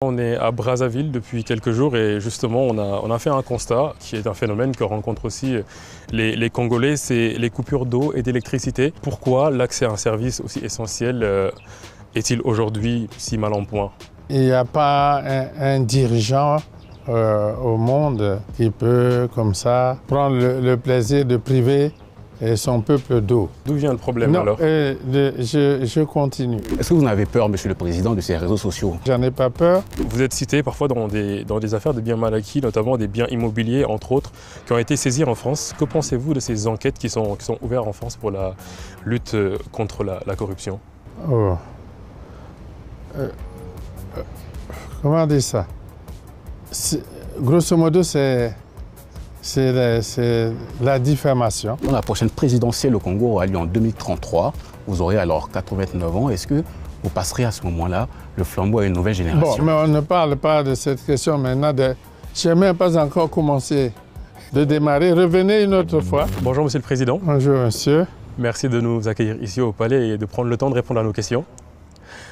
On est à Brazzaville depuis quelques jours et justement on a fait un constat qui est un phénomène que rencontrent aussi les Congolais, c'est les coupures d'eau et d'électricité. Pourquoi l'accès à un service aussi essentiel est-il aujourd'hui si mal en point? Il n'y a pas un dirigeant au monde qui peut comme ça prendre le plaisir de priver son peuple d'eau. D'où vient le problème alors? Je continue. Est-ce que vous n'avez peur, Monsieur le Président, de ces réseaux sociaux? J'en ai pas peur. Vous êtes cité parfois dans des affaires de biens mal acquis, notamment des biens immobiliers, entre autres, qui ont été saisis en France. Que pensez-vous de ces enquêtes qui sont ouvertes en France pour la lutte contre la corruption? Oh. Comment dire ça? Grosso modo, c'est la diffamation. Dans la prochaine présidentielle au Congo aura lieu en 2033. Vous aurez alors 89 ans. Est-ce que vous passerez à ce moment-là le flambeau à une nouvelle génération? Bon, mais on ne parle pas de cette question maintenant. Je n'ai même pas encore commencé de démarrer. Revenez une autre fois. Bonjour Monsieur le Président. Bonjour Monsieur. Merci de nous accueillir ici au Palais et de prendre le temps de répondre à nos questions.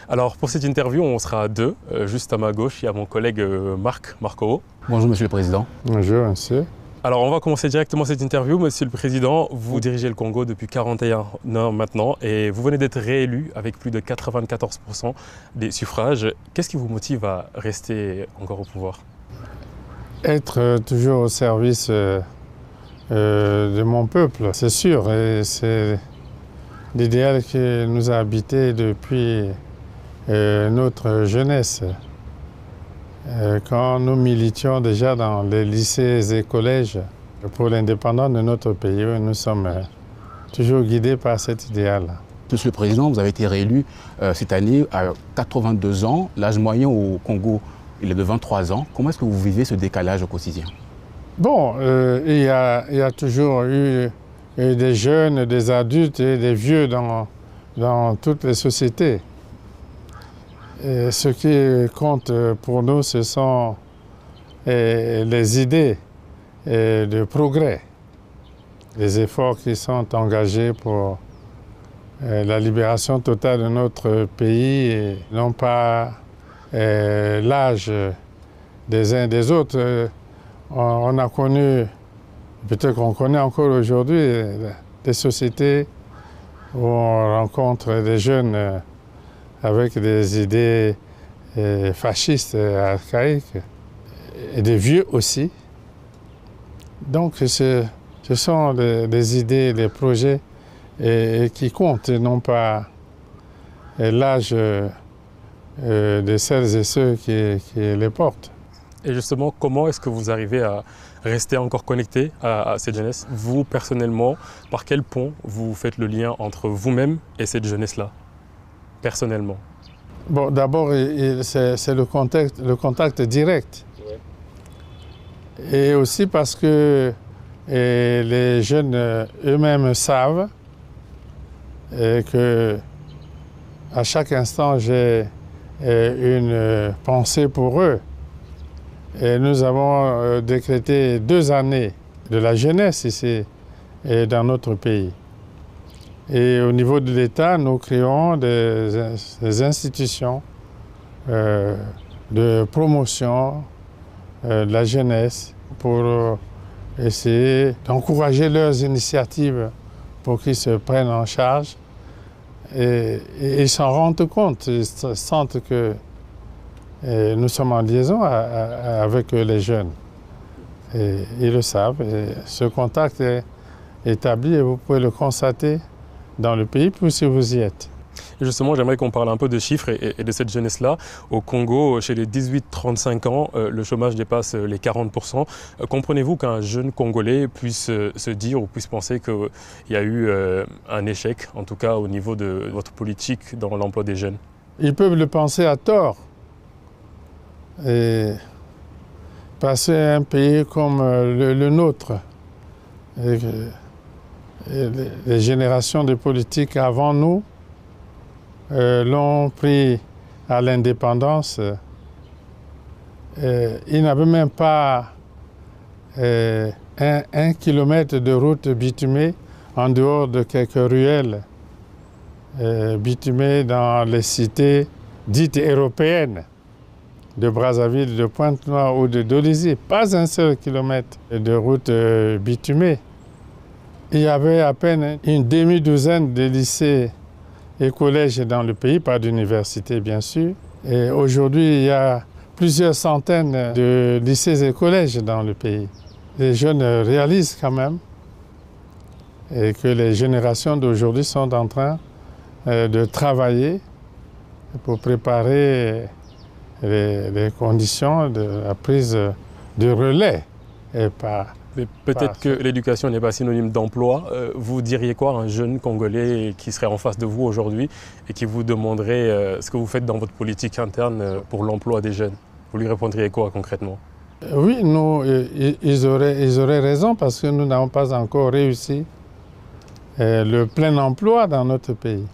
Alors pour cette interview, on sera à deux. Juste à ma gauche, il y a mon collègue Marc Marco. Bonjour Monsieur le Président. Bonjour Monsieur. Alors on va commencer directement cette interview. Monsieur le Président, vous dirigez le Congo depuis 41 ans maintenant et vous venez d'être réélu avec plus de 94% des suffrages. Qu'est-ce qui vous motive à rester encore au pouvoir? Être toujours au service de mon peuple, c'est sûr. Et c'est l'idéal qui nous a habité depuis notre jeunesse. Quand nous militions déjà dans les lycées et collèges pour l'indépendance de notre pays, nous sommes toujours guidés par cet idéal. Monsieur le Président, vous avez été réélu cette année à 82 ans. L'âge moyen au Congo, il est de 23 ans. Comment est-ce que vous vivez ce décalage au quotidien? Bon, il y a toujours eu des jeunes, des adultes et des vieux dans toutes les sociétés. Et ce qui compte pour nous, ce sont les idées de progrès, les efforts qui sont engagés pour la libération totale de notre pays et non pas l'âge des uns des autres. On a connu, peut-être qu'on connaît encore aujourd'hui, des sociétés où on rencontre des jeunes avec des idées fascistes, archaïques, et des vieux aussi. Donc ce sont des idées, des projets qui comptent, et non pas l'âge de celles et ceux qui les portent. Et justement, comment est-ce que vous arrivez à rester encore connecté à cette jeunesse? Vous, personnellement, par quel pont vous faites le lien entre vous-même et cette jeunesse-là, personnellement? Bon, d'abord, c'est le contact direct. Ouais. Et aussi parce que les jeunes eux-mêmes savent que à chaque instant, j'ai une pensée pour eux. Et nous avons décrété 2 années de la jeunesse ici et dans notre pays. Et au niveau de l'État, nous créons des institutions de promotion de la jeunesse pour essayer d'encourager leurs initiatives pour qu'ils se prennent en charge. Et ils s'en rendent compte, ils sentent que nous sommes en liaison avec les jeunes. Et ils le savent. Et ce contact est établi et vous pouvez le constater dans le pays, puis si vous y êtes. Et justement, j'aimerais qu'on parle un peu de chiffres et de cette jeunesse-là. Au Congo, chez les 18-35 ans, le chômage dépasse les 40%. Comprenez-vous qu'un jeune Congolais puisse se dire ou puisse penser qu'il y a eu un échec, en tout cas au niveau de votre politique dans l'emploi des jeunes? Ils peuvent le penser à tort. Et passer à un pays comme le nôtre, et les générations de politiques avant nous l'ont pris à l'indépendance. Ils n'avaient même pas 1 kilomètre de route bitumée en dehors de quelques ruelles bitumées dans les cités dites européennes. de Brazzaville, de Pointe-Noire ou de Dolisie, pas un seul kilomètre de route bitumée. Il y avait à peine une demi-douzaine de lycées et collèges dans le pays, pas d'université bien sûr. Et aujourd'hui, il y a plusieurs centaines de lycées et collèges dans le pays. Les jeunes réalisent quand même et que les générations d'aujourd'hui sont en train de travailler pour préparer les conditions de la prise de relais. Et pas, mais peut-être que l'éducation n'est pas synonyme d'emploi. Vous diriez quoi à un jeune Congolais qui serait en face de vous aujourd'hui et qui vous demanderait ce que vous faites dans votre politique interne pour l'emploi des jeunes? Vous lui répondriez quoi concrètement? Oui, ils auraient raison parce que nous n'avons pas encore réussi le plein emploi dans notre pays.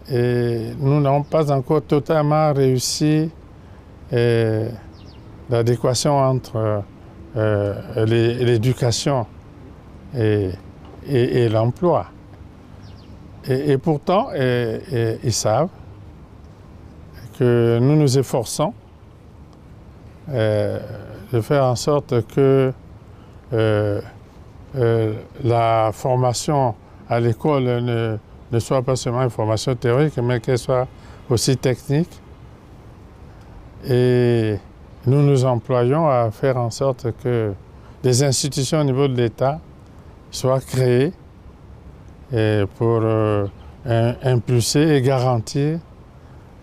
Et nous n'avons pas encore totalement réussi l'adéquation entre l'éducation et l'emploi. Et pourtant, ils savent que nous nous efforçons de faire en sorte que la formation à l'école ne soit pas seulement une formation théorique, mais qu'elle soit aussi technique. Et nous nous employons à faire en sorte que des institutions au niveau de l'État soient créées pour impulser et garantir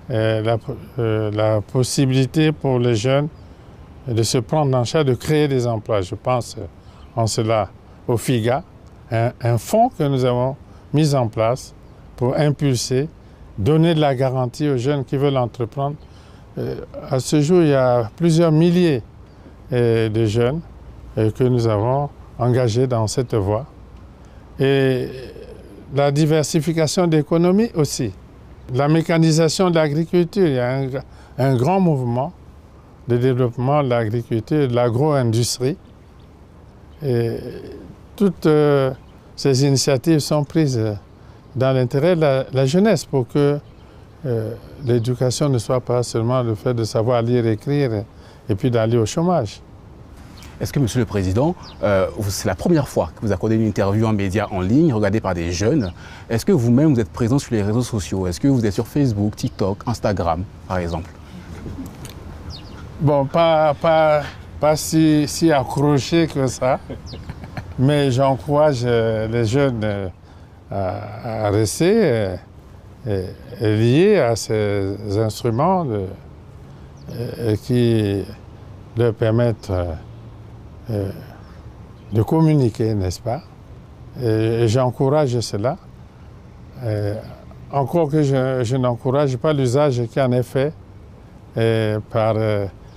la possibilité pour les jeunes de se prendre en charge, de créer des emplois. Je pense en cela au FIGA, un fonds que nous avons mis en place pour impulser, donner de la garantie aux jeunes qui veulent entreprendre. À ce jour, il y a plusieurs milliers de jeunes que nous avons engagés dans cette voie. Et la diversification de l'économie aussi. La mécanisation de l'agriculture, il y a un grand mouvement de développement de l'agriculture et de l'agro-industrie. Et toutes ces initiatives sont prises dans l'intérêt de la jeunesse pour que l'éducation ne soit pas seulement le fait de savoir lire et écrire et puis d'aller au chômage. Est-ce que, Monsieur le Président, c'est la première fois que vous accordez une interview en médias en ligne, regardée par des jeunes? Est-ce que vous-même, vous êtes présent sur les réseaux sociaux? Est-ce que vous êtes sur Facebook, TikTok, Instagram, par exemple? Bon, pas si accroché que ça, mais j'encourage les jeunes à rester liés à ces instruments qui leur permettent de communiquer, n'est-ce pas? Et j'encourage cela. Encore que je n'encourage pas l'usage qui en est fait par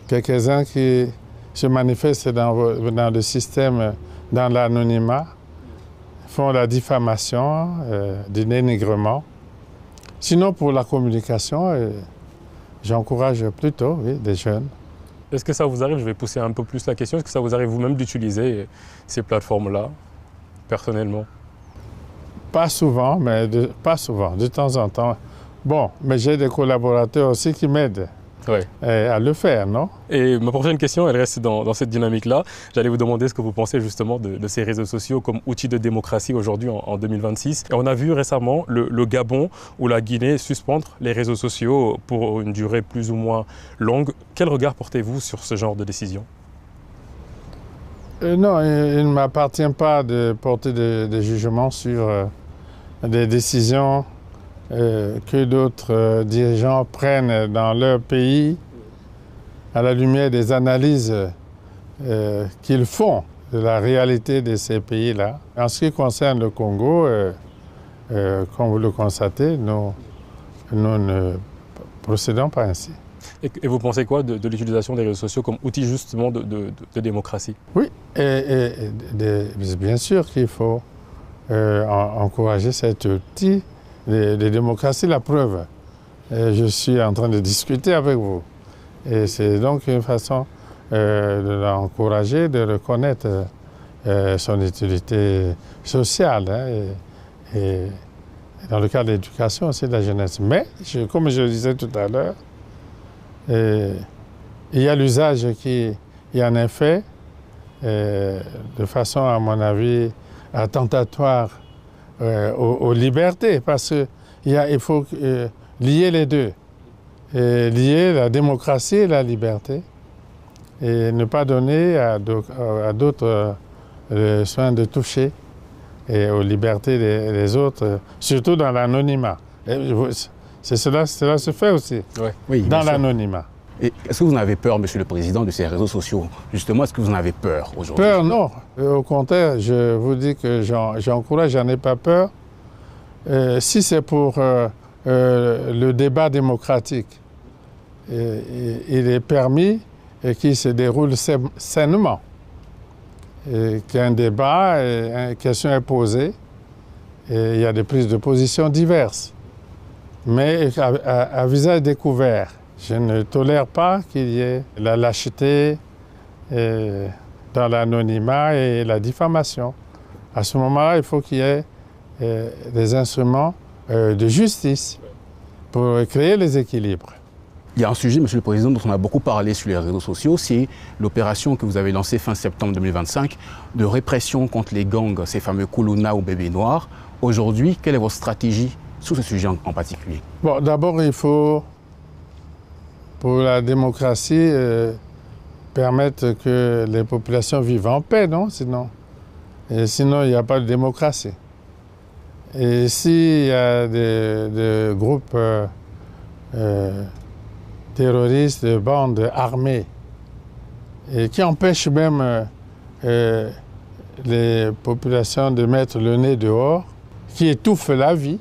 quelques-uns qui se manifestent dans le système, dans l'anonymat, font la diffamation, du dénigrement. Sinon, pour la communication, j'encourage plutôt des jeunes. Est-ce que ça vous arrive, je vais pousser un peu plus la question, est-ce que ça vous arrive vous-même d'utiliser ces plateformes-là, personnellement? Pas souvent, pas souvent, de temps en temps. Bon, mais j'ai des collaborateurs aussi qui m'aident à le faire, non? Et ma prochaine question, elle reste dans cette dynamique-là. J'allais vous demander ce que vous pensez justement de ces réseaux sociaux comme outil de démocratie aujourd'hui en 2026. Et on a vu récemment le Gabon ou la Guinée suspendre les réseaux sociaux pour une durée plus ou moins longue. Quel regard portez-vous sur ce genre de décision? Non, il ne m'appartient pas de porter des jugements sur des décisions que d'autres dirigeants prennent dans leur pays à la lumière des analyses qu'ils font de la réalité de ces pays-là. En ce qui concerne le Congo, comme vous le constatez, nous ne procédons pas ainsi. Et vous pensez quoi de l'utilisation des réseaux sociaux comme outil justement de démocratie? Oui, bien sûr qu'il faut encourager cet outil de démocratie. La preuve, je suis en train de discuter avec vous. Et c'est donc une façon de l'encourager, de reconnaître son utilité sociale. Et dans le cadre de l'éducation aussi de la jeunesse. Mais, comme je le disais tout à l'heure, Et il y a l'usage qui en est fait, de façon, à mon avis, attentatoire aux libertés, parce qu'il faut lier les deux, et lier la démocratie et la liberté, et ne pas donner à d'autres le soin de toucher et aux libertés des autres, surtout dans l'anonymat. Cela se fait aussi, oui, dans l'anonymat. Et est-ce que vous en avez peur, Monsieur le Président, de ces réseaux sociaux? Justement, est-ce que vous en avez peur aujourd'hui? Peur, non. Au contraire, je vous dis que j'encourage, j'en ai pas peur. Si c'est pour le débat démocratique, il est permis et qu'il se déroule sainement. Qu'il y a un débat, une question est posée, et il y a des prises de position diverses. Mais à visage découvert. Je ne tolère pas qu'il y ait la lâcheté dans l'anonymat et la diffamation. À ce moment-là, il faut qu'il y ait des instruments de justice pour créer les équilibres. Il y a un sujet, Monsieur le Président, dont on a beaucoup parlé sur les réseaux sociaux, c'est l'opération que vous avez lancée fin septembre 2025 de répression contre les gangs, ces fameux Koulouna ou Bébés Noirs. Aujourd'hui, quelle est votre stratégie sur ce sujet en particulier? Bon, d'abord, il faut, pour la démocratie, permettre que les populations vivent en paix, non? Sinon, il n'y a pas de démocratie. Et s'il y a des groupes terroristes, de bandes armées, et qui empêchent même les populations de mettre le nez dehors, qui étouffent la vie,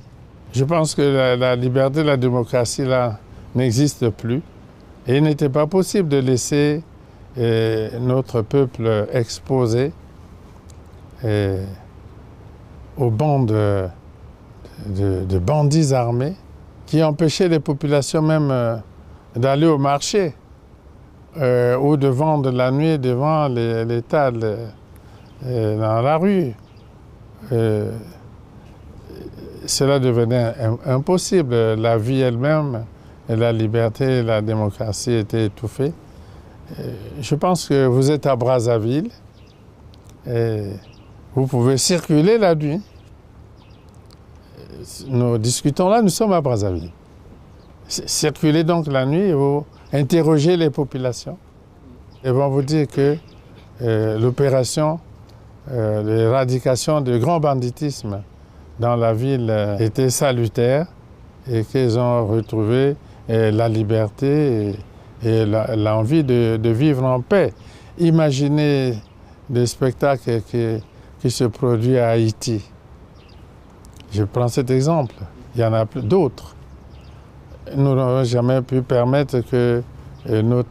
je pense que la liberté, la démocratie, là, n'existe plus. Et il n'était pas possible de laisser notre peuple exposé aux bandes de bandits armés qui empêchaient les populations même d'aller au marché ou de vendre la nuit devant les tables dans la rue. Cela devenait impossible. La vie elle-même, et la liberté et la démocratie étaient étouffées. Je pense que vous êtes à Brazzaville et vous pouvez circuler la nuit. Nous discutons là, nous sommes à Brazzaville. Circulez donc la nuit et vous interrogez les populations. Ils vont vous dire que l'opération d'éradication du grand banditisme dans la ville était salutaire et qu'ils ont retrouvé la liberté et l'envie de vivre en paix. Imaginez le spectacle qui se produit à Haïti. Je prends cet exemple. Il y en a d'autres. Nous n'avons jamais pu permettre que notre